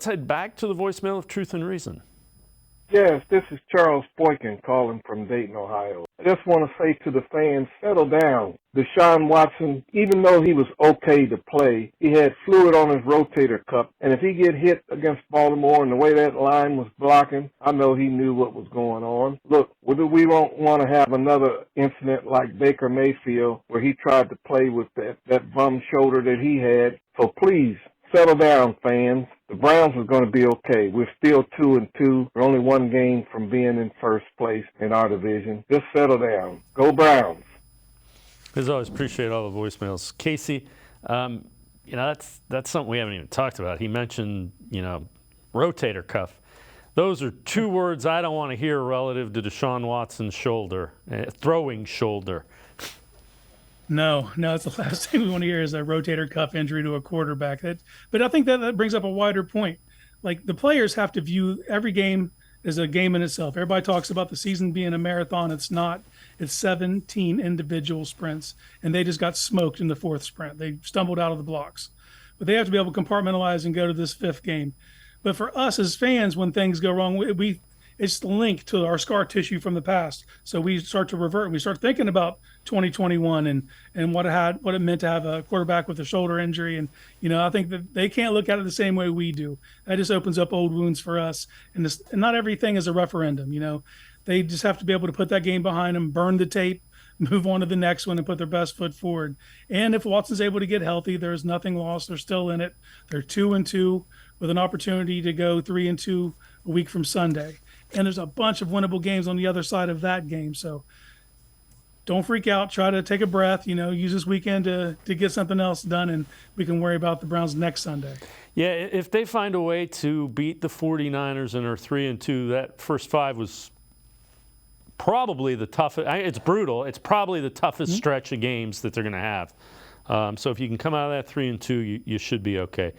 Let's head back to the voicemail of Truth and Reason. Yes, this is Charles Boykin calling from Dayton, Ohio. I just want to say to the fans, settle down. Deshaun Watson, even though he was okay to play, he had fluid on his rotator cuff, and if he get hit against Baltimore and the way that line was blocking, I know he knew what was going on. Look, we don't want to have another incident like Baker Mayfield where he tried to play with that bum shoulder that he had. So please, settle down, fans. The Browns are going to be okay. We're still 2-2. We're only one game from being in first place in our division. Just settle down. Go Browns. As always, appreciate all the voicemails. Casey, that's something we haven't even talked about. He mentioned, rotator cuff. Those are two words I don't want to hear relative to Deshaun Watson's shoulder, throwing shoulder. No, it's the last thing we want to hear is a rotator cuff injury to a quarterback. But I think that brings up a wider point. Like, the players have to view every game as a game in itself. Everybody talks about the season being a marathon. It's not. It's 17 individual sprints, and they just got smoked in the fourth sprint. They stumbled out of the blocks. But they have to be able to compartmentalize and go to this fifth game. But for us as fans, when things go wrong, it's linked to our scar tissue from the past. So we start to revert and we start thinking about 2021 and what it meant to have a quarterback with a shoulder injury. And, I think that they can't look at it the same way we do. That just opens up old wounds for us. And not everything is a referendum. They just have to be able to put that game behind them, burn the tape, move on to the next one and put their best foot forward. And if Watson's able to get healthy, there's nothing lost. They're still in it. They're 2-2 with an opportunity to go 3-2 a week from Sunday. And there's a bunch of winnable games on the other side of that game. So don't freak out. Try to take a breath. Use this weekend to get something else done, and we can worry about the Browns next Sunday. Yeah, if they find a way to beat the 49ers and are 3-2, that first five was probably the toughest. It's brutal. It's probably the toughest stretch of games that they're going to have. So if you can come out of that 3-2, you should be okay.